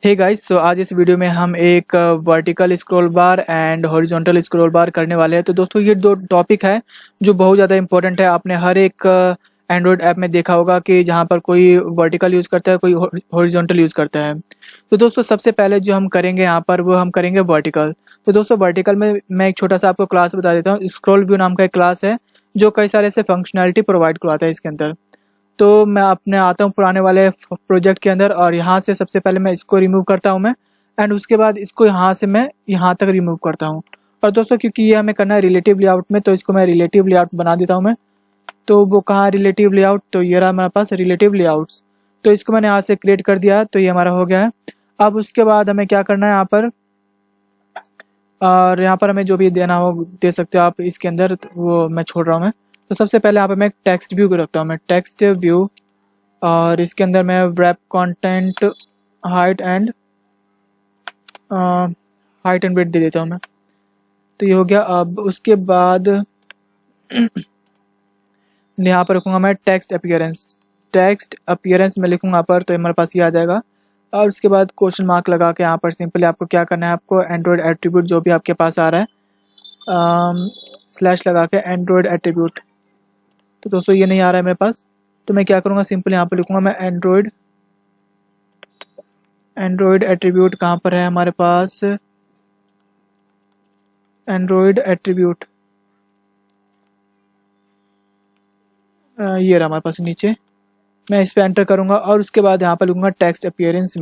Hey guys, सो आज इस video में हम एक vertical scroll bar and horizontal scroll बार करने वाले हैं। तो दोस्तों ये दो टॉपिक है जो बहुत ज़्यादा इंपॉर्टेंट है। आपने हर एक एंड्रॉयड ऐप में देखा होगा कि जहाँ पर कोई वर्टिकल यूज़ करता है, कोई हॉरिजॉन्टल यूज़ करता है। तो दोस्तों सबसे पहले जो हम करेंगे यहाँ पर वो हम करेंगे वर्टिकल। तो दोस्तों वर्टिकल में मैं एक छोटा सा आपको क्लास बता देता हूँ। स्क्रॉल व्यू नाम का एक क्लास है जो कई सारे ऐसे फंक्शनैलिटी प्रोवाइड करवाता है इसके अंदर। तो मैं अपने आता हूँ पुराने वाले प्रोजेक्ट के अंदर और यहाँ से सबसे पहले मैं इसको रिमूव करता हूँ मैं, एंड उसके बाद इसको यहाँ से मैं यहाँ तक रिमूव करता हूँ। और दोस्तों क्योंकि ये हमें करना है रिलेटिव लेआउट में, तो इसको मैं रिलेटिव लेआउट बना देता हूँ मैं। तो वो कहाँ रिलेटिव लेआउट, तो ये रहा हमारे पास रिलेटिव लेआउट्स। तो इसको मैंने यहाँ से क्रिएट कर दिया है, तो ये हमारा हो गया है। अब उसके बाद हमें क्या करना है यहाँ पर, और यहाँ पर हमें जो भी देना हो दे सकते हो आप इसके अंदर, तो वो मैं छोड़ रहा हूँ मैं। तो सबसे पहले यहाँ पर मैं टेक्स्ट व्यू को रखता हूँ मैं, टेक्स्ट व्यू, और इसके अंदर मैं wrap content height and width दे देता हूँ मैं। तो ये हो गया। अब उसके बाद यहाँ पर रखूँगा मैं टेक्स्ट अपीयरेंस में लिखूँगा पर, तो हमारे पास ये आ जाएगा। और उसके बाद क्वेश्चन मार्क लगा के यहाँ पर सिंपली आपको क्या करना है, आपको एंड्रॉयड एट्रीब्यूट जो भी आपके पास आ रहा है स्लैश लगा के एंड्रॉयड एट्रीब्यूट। तो दोस्तों ये नहीं आ रहा है मेरे पास, तो मैं क्या करूँगा, सिंपल यहाँ पर लिखूँगा मैं एंड्रॉयड एट्रीब्यूट। कहाँ पर है हमारे पास एंड्रॉयड एट्रीब्यूट, ये रहा हमारे पास नीचे। मैं इस पर एंटर करूँगा और उसके बाद यहाँ पर लिखूँगा टेक्स्ट अपीयरेंस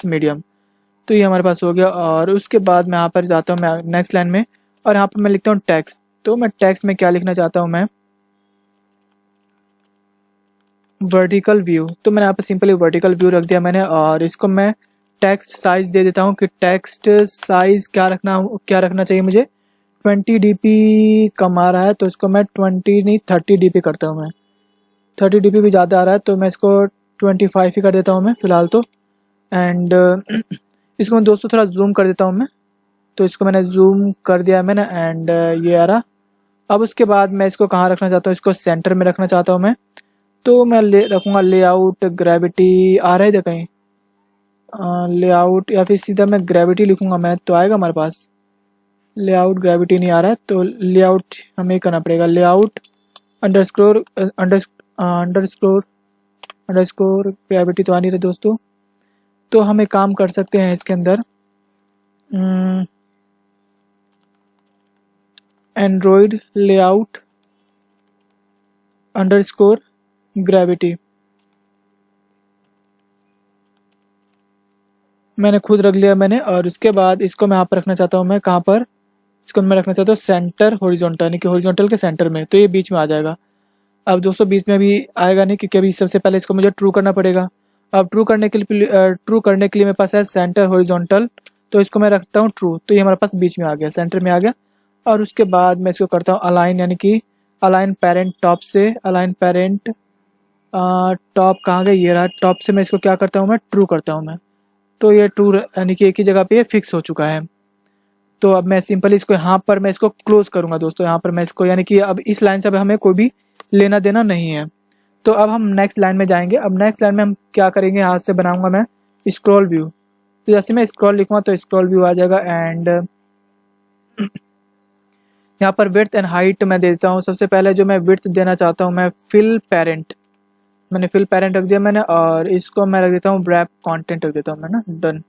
मीडियम। तो ये हमारे पास हो गया। और उसके बाद मैं यहाँ पर जाता हूँ मैं नेक्स्ट लाइन में, और यहाँ पर मैं लिखता हूँ टेक्स्ट। तो मैं टेक्स्ट में क्या लिखना चाहता हूँ मैं, वर्टिकल व्यू। तो मैंने यहाँ पर सिंपली वर्टिकल व्यू रख दिया मैंने, और इसको मैं टेक्स्ट साइज दे देता हूँ कि टेक्स्ट साइज क्या रखना चाहिए मुझे। 20 dp कम आ रहा है, तो इसको मैं 20 नहीं 30 dp करता हूँ मैं। 30 dp भी ज़्यादा आ रहा है, तो मैं इसको 25 ही कर देता हूँ मैं फ़िलहाल तो। एंड इसको मैं दोस्तों थोड़ा जूम कर देता हूँ मैं। तो इसको मैंने जूम कर दिया है मैंने, एंड ये आ रहा। अब उसके बाद मैं इसको कहाँ रखना चाहता हूँ, इसको सेंटर में रखना चाहता हूँ मैं। तो मैं रखूँगा लेआउट ग्रेविटी, आ रहा है कहीं लेआउट, या फिर सीधा मैं ग्रेविटी लिखूँगा मैं, तो आएगा हमारे पास। लेआउट ग्रेविटी नहीं आ रहा है, तो लेआउट हमें करना पड़ेगा, लेआउट अंडरस्कोर ग्रेविटी। तो आ नहीं रहा दोस्तों, तो हम एक काम कर सकते हैं इसके अंदर, एंड्रॉयड लेआउट अंडरस्कोर ग्रेविटी मैंने खुद रख लिया मैंने। और उसके बाद इसको मैं यहाँ पर रखना चाहता हूँ मैं, कहाँ पर, इसको मैं रखना चाहता हूँ सेंटर हॉरिजॉन्टल, यानी कि हॉरिजॉन्टल के सेंटर में। तो ये बीच में आ जाएगा। अब दोस्तों बीच में भी आएगा नहीं, क्योंकि अभी सबसे पहले इसको मुझे ट्रू करना पड़ेगा। अब ट्रू करने के लिए मेरे पास है सेंटर हॉरिजॉन्टल, तो इसको मैं रखता हूँ ट्रू। तो ये हमारे पास बीच में आ गया, सेंटर में आ गया। और उसके बाद मैं इसको करता हूँ अलाइन, यानी कि अलाइन पेरेंट टॉप से, अलाइन पेरेंट टॉप कहाँ गया, ये रहा टॉप से। मैं इसको क्या करता हूँ मैं, ट्रू करता हूँ मैं। तो ये ट्रू यानी कि एक ही जगह पे ये फिक्स हो चुका है। तो अब मैं सिंपली इसको यहाँ पर मैं इसको क्लोज करूँगा दोस्तों। यहाँ पर मैं इसको, यानी कि अब इस लाइन से अब हमें कोई भी लेना देना नहीं है। तो अब हम नेक्स्ट लाइन में जाएंगे। अब नेक्स्ट लाइन में हम क्या करेंगे, हाथ से बनाऊंगा मैं स्क्रॉल व्यू। तो जैसे मैं स्क्रॉल लिखूँगा तो स्क्रॉल व्यू आ जाएगा। एंड यहाँ पर विड्थ एंड हाइट मैं दे देता हूँ। सबसे पहले जो मैं विड्थ देना चाहता हूँ मैं फिल पेरेंट, मैंने फिल पेरेंट रख दिया मैंने। और इसको मैं रख देता हूँ wrap कंटेंट रख देता हूँ मैं ना, डन।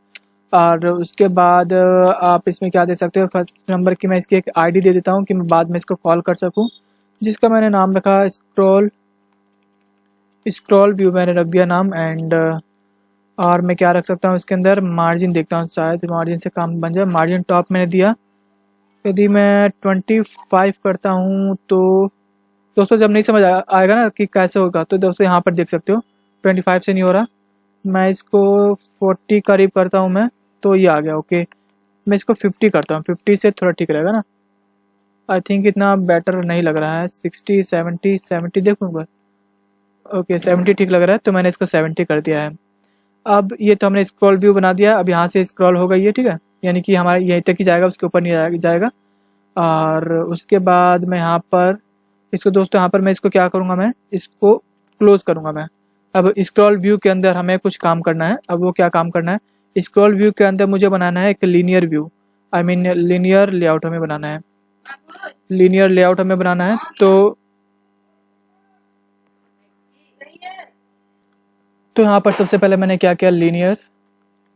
और उसके बाद आप इसमें क्या दे सकते हो, फर्स्ट नंबर की मैं इसकी एक आईडी दे देता हूँ कि मैं बाद में इसको कॉल कर सकूँ, जिसका मैंने नाम रखा स्क्रॉल व्यू मैंने रख दिया नाम। एंड और मैं क्या रख सकता हूँ इसके अंदर, मार्जिन देखता हूँ, शायद मार्जिन से काम बन जाए। मार्जिन टॉप मैंने दिया, यदि मैं 25 करता हूँ तो दोस्तों जब नहीं समझ आएगा ना कि कैसे होगा, तो दोस्तों यहाँ पर देख सकते हो 25 से नहीं हो रहा। मैं इसको 40 करीब करता हूँ मैं, तो ये आ गया। ओके, मैं इसको 50 करता हूँ, 50 से थोड़ा ठीक रहेगा ना। आई थिंक इतना बेटर नहीं लग रहा है। 60 70 देखूँगा। ओके 70 ठीक लग रहा है, तो मैंने इसको 70 कर दिया है। अब ये तो हमने स्क्रॉल व्यू बना दिया। अब यहाँ से स्क्रॉल होगा ये, ठीक है, यानी कि हमारे यहीं तक ही जाएगा, उसके ऊपर नहीं जाएगा। और उसके बाद मैं यहाँ पर इसको दोस्तों, यहाँ पर मैं इसको क्या करूँगा, मैं इसको क्लोज करूँगा मैं। अब स्क्रॉल व्यू के अंदर हमें कुछ काम करना है। अब वो क्या काम करना है, स्क्रॉल व्यू के अंदर मुझे बनाना है एक linear view, I mean linear layout हमें बनाना है। लीनियर लेआउट हमें बनाना है तो यहाँ पर सबसे पहले मैंने क्या किया, लीनियर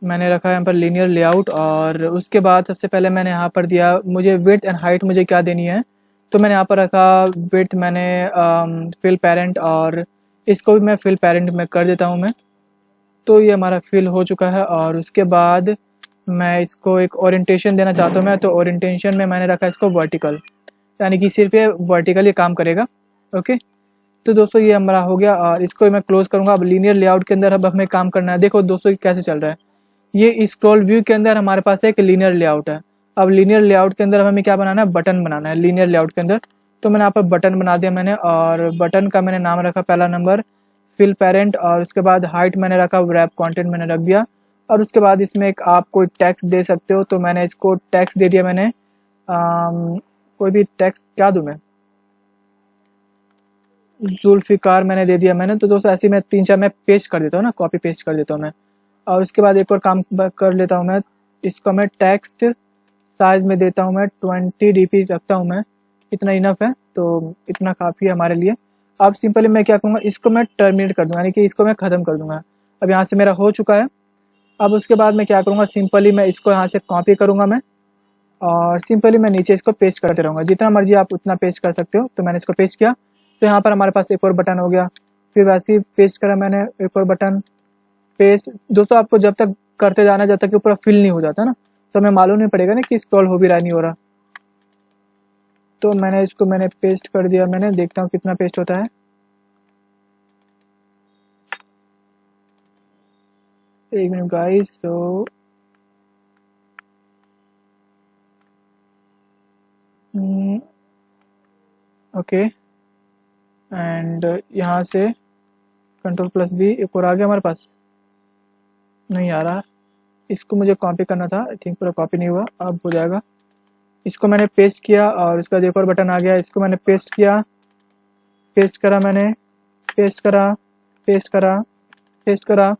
मैंने रखा है यहाँ पर लीनियर लेआउट। और उसके बाद सबसे पहले मैंने यहाँ पर दिया, मुझे विड्थ एंड हाइट मुझे क्या देनी है, तो मैंने यहाँ पर रखा विड्थ मैंने फिल पेरेंट, और इसको भी मैं फिल पेरेंट में कर देता हूँ मैं। तो ये हमारा फिल हो चुका है। और उसके बाद मैं इसको एक ओरिएंटेशन देना चाहता हूँ मैं, तो ओरिएंटेशन में मैंने रखा इसको वर्टिकल, यानी कि सिर्फ ये वर्टिकल ही काम करेगा। ओके, तो दोस्तों ये हमारा हो गया और इसको मैं क्लोज करूंगा। अब लीनियर लेआउट के अंदर अब हमें काम करना है। देखो दोस्तों कैसे चल रहा है, ये स्क्रॉल व्यू के अंदर हमारे पास एक लीनियर लेआउट है। अब लीनियर लेआउट के अंदर हमें क्या बनाना है, बटन बनाना है लीनियर लेआउट के अंदर। तो मैंने यहाँ पर बटन बना दिया मैंने, और बटन का मैंने नाम रखा पहला नंबर फिल पेरेंट, और उसके बाद हाइट मैंने रखा रैप कंटेंट मैंने रख दिया। और उसके बाद इसमें एक आप कोई टैक्स दे सकते हो, तो मैंने इसको टैक्स दे दिया मैंने। कोई भी टैक्स क्या दूं मैं, जुल्फिकार मैंने दे दिया मैंने। तो दोस्तों ऐसे मैं 3-4 मैं पेस्ट कर देता हूँ ना, कॉपी पेस्ट कर देता हूँ मैं। और उसके बाद एक और काम कर लेता हूँ मैं, इसको मैं टेक्स्ट साइज में देता हूँ मैं 20 dp रखता हूँ मैं, इतना इनफ है, तो इतना काफ़ी है हमारे लिए। अब सिंपली मैं क्या करूँगा, इसको मैं टर्मिनेट कर दूँगा, यानी कि इसको मैं ख़त्म कर दूँगा। अब यहाँ से मेरा हो चुका है। अब उसके बाद मैं क्या करूँगा, सिंपली मैं इसको यहाँ से कॉपी करूँगा मैं, और सिंपली मैं नीचे इसको पेस्ट करते रहूँगा, जितना मर्जी आप उतना पेस्ट कर सकते हो। तो मैंने इसको पेस्ट किया, तो यहाँ पर हमारे पास एक और बटन हो गया। फिर वैसे ही पेस्ट करा मैंने एक और बटन पेस्ट। दोस्तों आपको जब तक करते जाना जब तक पूरा फिल नहीं हो जाता ना, तो हमें मालूम नहीं पड़ेगा ना कि स्क्रॉल हो भी रहा नहीं हो रहा। तो मैंने इसको मैंने पेस्ट कर दिया मैंने, देखता हूँ कितना पेस्ट होता है। एक मिनट गाइस, तो ओके, एंड यहाँ से Ctrl+V एक और आ गया हमारे पास, नहीं आ रहा। इसको मुझे कॉपी करना था, आई थिंक पूरा कॉपी नहीं हुआ, अब हो जाएगा। इसको मैंने पेस्ट किया और उसका एक और बटन आ गया, इसको मैंने पेस्ट किया, पेस्ट करा मैंने, पेस्ट करा, पेस्ट करा, पेस्ट करा,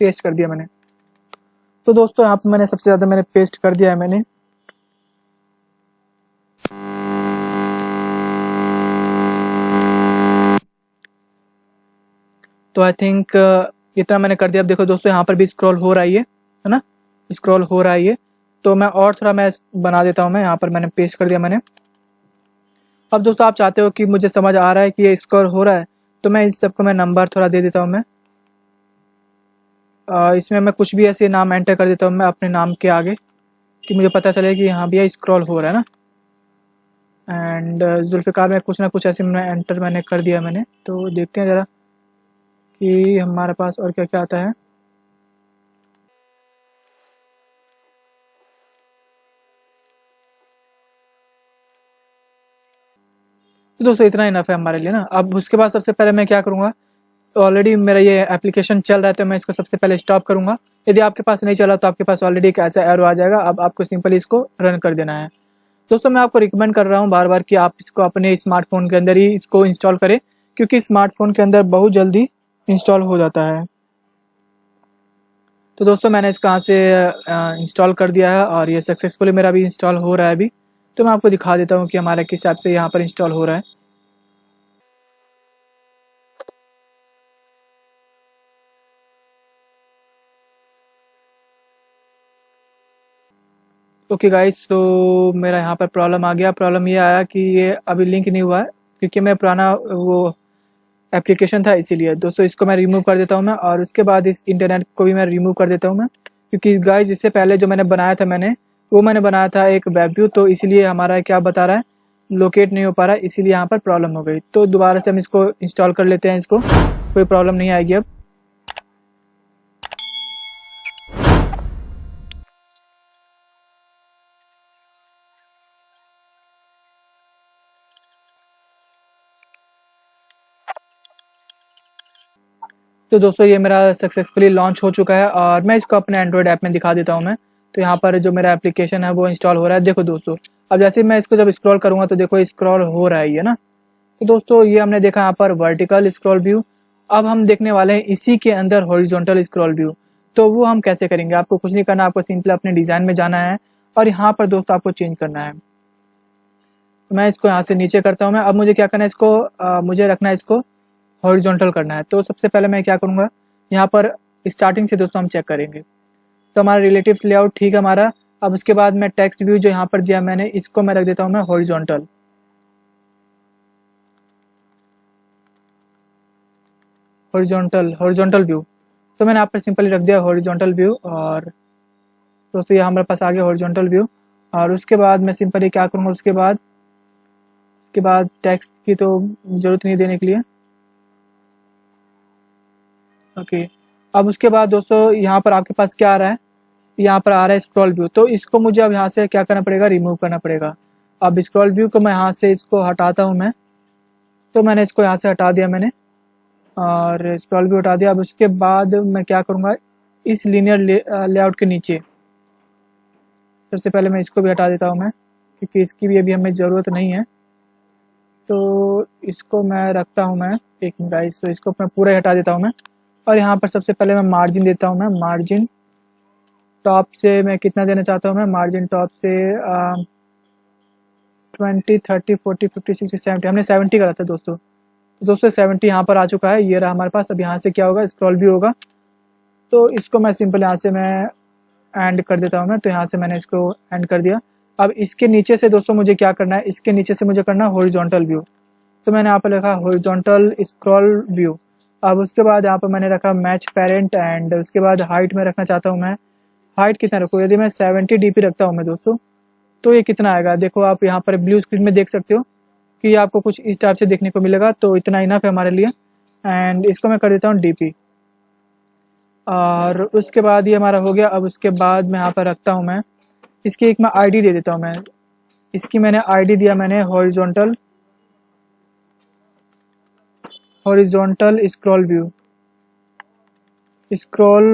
पेस्ट कर दिया मैंने। तो दोस्तों यहाँ पे मैंने सबसे ज़्यादा मैंने पेस्ट कर दिया है मैंने। तो आई थिंक इतना मैंने कर दिया। अब देखो दोस्तों यहाँ पर भी स्क्रॉल हो रहा है ना, स्क्रॉल हो रहा है। तो मैं और थोड़ा मैं बना देता हूँ मैं, यहाँ पर मैंने पेस्ट कर दिया मैंने। अब दोस्तों आप चाहते हो कि मुझे समझ आ रहा है कि ये स्क्रॉल हो रहा है, तो मैं इस सबको मैं नंबर थोड़ा दे देता हूँ मैं। इसमें मैं कुछ भी ऐसे नाम एंटर कर देता हूँ मैं अपने नाम के आगे, कि मुझे पता चले कि यहाँ भी स्क्रॉल हो रहा है ना। एंड जुल्फ़िकार में कुछ ना कुछ ऐसे मैंने एंटर मैंने कर दिया मैंने। तो देखते हैं ज़रा कि हमारे पास और क्या क्या आता है। तो दोस्तों इतना इनफ है हमारे लिए ना। अब उसके बाद सबसे पहले मैं क्या करूँगा, ऑलरेडी मेरा ये एप्लीकेशन चल रहा है, तो मैं इसको सबसे पहले स्टॉप करूँगा। यदि आपके पास नहीं चला तो आपके पास ऑलरेडी एक ऐसा एरो आ जाएगा, अब आपको सिंपली इसको रन कर देना है। दोस्तों मैं आपको रिकमेंड कर रहा हूँ बार बार कि आप इसको अपने स्मार्टफोन के अंदर ही इसको इंस्टॉल करें, क्योंकि स्मार्टफोन के अंदर बहुत जल्दी इंस्टॉल हो जाता है। तो दोस्तों मैंने इसको यहाँ से इंस्टॉल कर दिया है और ये सक्सेसफुली मेरा भी इंस्टॉल हो रहा है अभी। तो मैं आपको दिखा देता हूँ कि हमारा किस टाइप से यहाँ पर इंस्टॉल हो रहा है। ओके गाइस, तो मेरा यहाँ पर प्रॉब्लम आ गया। प्रॉब्लम ये आया कि ये अभी लिंक नहीं हुआ है, क्योंकि मैं पुराना वो एप्लीकेशन था, इसीलिए। दोस्तों इसको मैं रिमूव कर देता हूँ मैं, और उसके बाद इस इंटरनेट को भी मैं रिमूव कर देता हूँ मैं, क्योंकि गाइस इससे पहले जो मैंने बनाया था वो मैंने बनाया था एक वेब व्यू, तो इसीलिए हमारा क्या बता रहा है, लोकेट नहीं हो पा रहा है, इसीलिए यहाँ पर प्रॉब्लम हो गई। तो दोबारा से हम इसको इंस्टॉल कर लेते हैं, इसको कोई प्रॉब्लम नहीं आएगी अब। तो दोस्तों ये मेरा सक्सेसफुली लॉन्च हो चुका है, और मैं इसको अपने एंड्रॉयड ऐप में दिखा देता हूँ मैं। तो यहाँ पर जो मेरा एप्लीकेशन है वो इंस्टॉल हो रहा है। देखो दोस्तों, अब जैसे मैं इसको जब स्क्रॉल करूँगा तो देखो स्क्रॉल हो रहा है ना। तो दोस्तों ये हमने देखा यहाँ पर वर्टिकल स्क्रॉल व्यू, अब हम देखने वाले हैं इसी के अंदर हॉरिजॉन्टल स्क्रॉल व्यू। तो वो हम कैसे करेंगे, आपको कुछ नहीं करना, आपको सिंपल अपने डिज़ाइन में जाना है और यहाँ पर दोस्तों आपको चेंज करना है। मैं इसको यहाँ से नीचे करता हूँ मैं। अब मुझे क्या करना है, इसको मुझे रखना है, इसको हॉरिजॉन्टल करना है। तो सबसे पहले मैं क्या करूँगा, यहाँ पर स्टार्टिंग से दोस्तों हम चेक करेंगे। तो हमारा रिलेटिव्स लेआउट ठीक है हमारा। अब उसके बाद मैं टेक्स्ट व्यू जो यहाँ पर दिया मैंने, इसको मैं रख देता हूँ मैं हॉरिजॉन्टल। Horizontal view. तो मैंने यहाँ पर सिंपली रख दिया हॉरिजॉन्टल व्यू। और दोस्तों ये हमारे पास आ गया हॉरिजॉन्टल व्यू। और उसके बाद मैं सिंपली क्या करूँगा, उसके बाद टेक्स्ट की तो ज़रूरत नहीं देने के लिए। ओके। अब उसके बाद दोस्तों यहाँ पर आपके पास क्या आ रहा है, यहाँ पर आ रहा है स्क्रॉल व्यू। तो इसको मुझे अब यहाँ से क्या करना पड़ेगा, रिमूव करना पड़ेगा। अब स्क्रॉल व्यू को मैं यहाँ से इसको हटाता हूँ मैं। तो मैंने इसको यहाँ से हटा दिया मैंने, और स्क्रॉल व्यू हटा दिया। अब उसके बाद मैं क्या करूँगा, इस लीनियर लेआउट के नीचे सबसे पहले मैं इसको भी हटा देता हूँ मैं, क्योंकि इसकी भी अभी हमें ज़रूरत नहीं है। तो इसको मैं रखता हूँ मैं, एक मिनट गाइस। तो इसको मैं पूरा हटा देता हूँ मैं। और यहाँ पर सबसे पहले मैं मार्जिन देता हूँ मैं। मार्जिन टॉप से मैं कितना देना चाहता हूँ मैं, मार्जिन टॉप से 20, 30, 40, 50, 60, 70। हमने 70 करा था दोस्तों। तो दोस्तों 70 यहाँ पर आ चुका है, ये रहा हमारे पास। अब यहाँ से क्या होगा, स्क्रॉल व्यू होगा। तो इसको मैं सिंपल यहाँ से मैं एंड कर देता हूँ मैं। तो यहाँ से मैंने इसको एंड कर दिया। अब इसके नीचे से दोस्तों मुझे क्या करना है, इसके नीचे से मुझे करना है हॉरिजॉन्टल व्यू। तो मैंने यहाँ पर लिखा हॉरिजॉन्टल स्क्रॉल व्यू। अब उसके बाद यहाँ पर मैंने रखा मैच पेरेंट। एंड उसके बाद हाइट में रखना चाहता हूँ मैं। हाइट कितना रखूँ, यदि मैं 70 dp रखता हूँ मैं दोस्तों, तो ये कितना आएगा, देखो आप यहाँ पर ब्लू स्क्रीन में देख सकते हो कि आपको कुछ इस टाइप से देखने को मिलेगा। तो इतना इनफ है हमारे लिए। एंड इसको मैं कर देता हूँ डीपी। और उसके बाद ये हमारा हो गया। अब उसके बाद मैं यहाँ पर रखता हूँ मैं, इसकी एक मैं आईडी दे देता हूँ मैं। इसकी मैंने आईडी दिया मैंने हॉरिजॉन्टल स्क्रॉल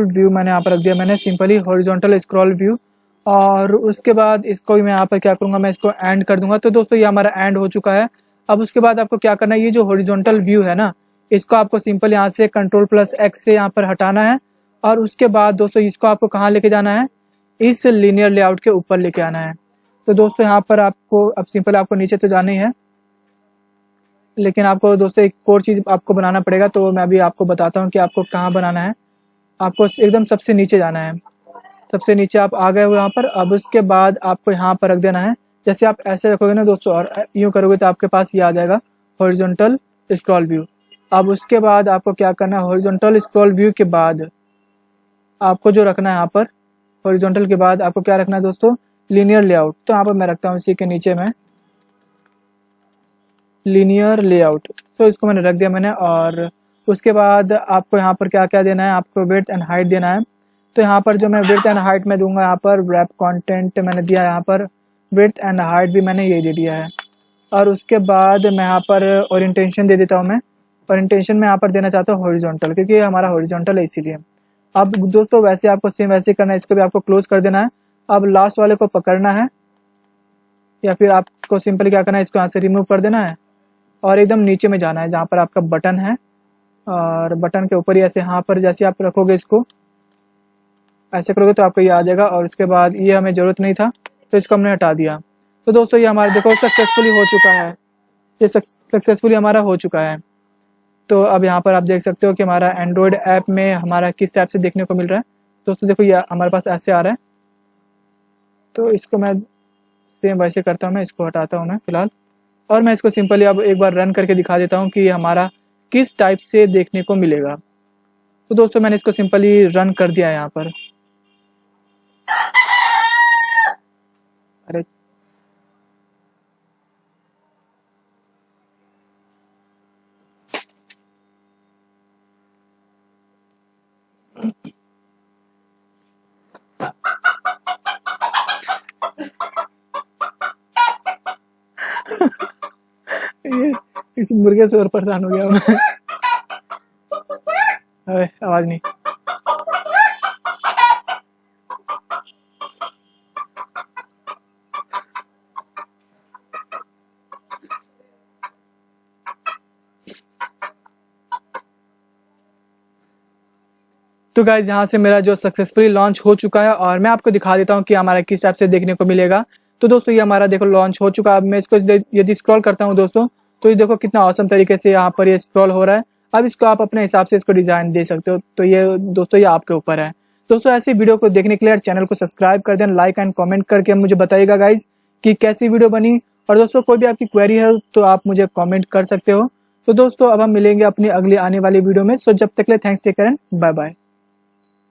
व्यू मैंने यहाँ पर रख दिया मैंने, सिंपली हॉरिजॉन्टल स्क्रॉल व्यू। और उसके बाद इसको भी मैं यहाँ पर क्या करूँगा, मैं इसको एंड कर दूंगा। तो दोस्तों ये हमारा एंड हो चुका है। अब उसके बाद आपको क्या करना है, ये जो हॉरिजॉन्टल व्यू है ना, इसको आपको सिंपल यहाँ से Ctrl+X से यहाँ पर हटाना है। और उसके बाद दोस्तों इसको आपको कहाँ लेके जाना है, इस लीनियर लेआउट के ऊपर लेके आना है। तो दोस्तों यहाँ पर आपको अब सिंपल आपको नीचे तो जाना ही है, लेकिन आपको दोस्तों एक और चीज़ आपको बनाना पड़ेगा। तो मैं अभी आपको बताता हूँ कि आपको कहाँ बनाना है। आपको एकदम सबसे नीचे जाना है। सबसे नीचे आप आ गए हो यहाँ पर। अब उसके बाद आपको यहाँ पर रख देना है। जैसे आप ऐसे रखोगे ना दोस्तों और यूँ करोगे तो आपके पास ये आ जाएगा हॉरिजॉन्टल स्क्रॉल व्यू। अब उसके बाद आपको क्या करना है, हॉरिजॉन्टल स्क्रॉल व्यू के बाद आपको जो रखना है यहाँ पर, हॉरिजॉन्टल के बाद आपको क्या रखना है दोस्तों, लीनियर लेआउट। तो यहाँ पर मैं रखता हूँ इसी के नीचे में लीनियर लेआउट। तो इसको मैंने रख दिया मैंने। और उसके बाद आपको यहाँ पर क्या क्या देना है, आपको विड्थ एंड हाइट देना है। तो यहाँ पर जो मैं विड्थ एंड हाइट में दूंगा, यहाँ पर रैप कंटेंट मैंने दिया, यहाँ पर विड्थ एंड हाइट भी मैंने यही दे दिया है। और उसके बाद मैं यहाँ पर ओरिएंटेशन दे देता हूँ मैं। ओरिएंटेशन में यहाँ पर देना चाहता हूँ हॉरिजॉन्टल, क्योंकि ये हमारा हॉरिजॉन्टल है इसीलिए। अब दोस्तों वैसे आपको सेम वैसे करना है, इसको भी आपको क्लोज कर देना है। अब लास्ट वाले को पकड़ना है, या फिर आपको सिंपली क्या करना है, इसको यहाँ से रिमूव कर देना है और एकदम नीचे में जाना है जहाँ पर आपका बटन है। और बटन के ऊपर ही ऐसे यहाँ पर जैसे आप रखोगे, इसको ऐसे करोगे तो आपको ये आ जाएगा। और उसके बाद ये हमें ज़रूरत नहीं था तो इसको हमने हटा दिया। तो दोस्तों ये हमारा देखो सक्सेसफुली हो चुका है, ये सक्सेसफुली हमारा हो चुका है। तो अब यहाँ पर आप देख सकते हो कि हमारा एंड्रॉयड ऐप में हमारा किस टाइप से देखने को मिल रहा है। दोस्तों देखो ये हमारे पास ऐसे आ रहा है। तो इसको मैं सेम वैसे करता हूँ, मैं इसको हटाता हूँ मैं फ़िलहाल। और मैं इसको सिंपली अब एक बार रन करके दिखा देता हूँ कि हमारा किस टाइप से देखने को मिलेगा। तो दोस्तों मैंने इसको सिंपली रन कर दिया है यहाँ पर। अरे ये इस मुर्गे से और परेशान हो गया मैं। अरे आवाज नहीं। तो गाइज यहाँ से मेरा जो सक्सेसफुली लॉन्च हो चुका है और मैं आपको दिखा देता हूँ कि हमारा किस टाइप से देखने को मिलेगा। तो दोस्तों ये हमारा देखो लॉन्च हो चुका है। अब मैं इसको यदि स्क्रॉल करता हूँ दोस्तों, तो ये देखो कितना औसम तरीके से यहाँ पर ये स्क्रॉल हो रहा है। अब इसको आप अपने हिसाब से इसको डिजाइन दे सकते हो। तो ये दोस्तों ये आपके ऊपर है। दोस्तों ऐसी वीडियो को देखने के लिए चैनल को सब्सक्राइब कर देना, लाइक एंड कमेंट करके मुझे बताइएगा गाइज कि कैसी वीडियो बनी। और दोस्तों कोई भी आपकी क्वेरी है तो आप मुझे कमेंट कर सकते हो। तो दोस्तों अब हम मिलेंगे अपनी अगली आने वाली वीडियो में। सो जब तक के लिए thanks, take care and bye bye.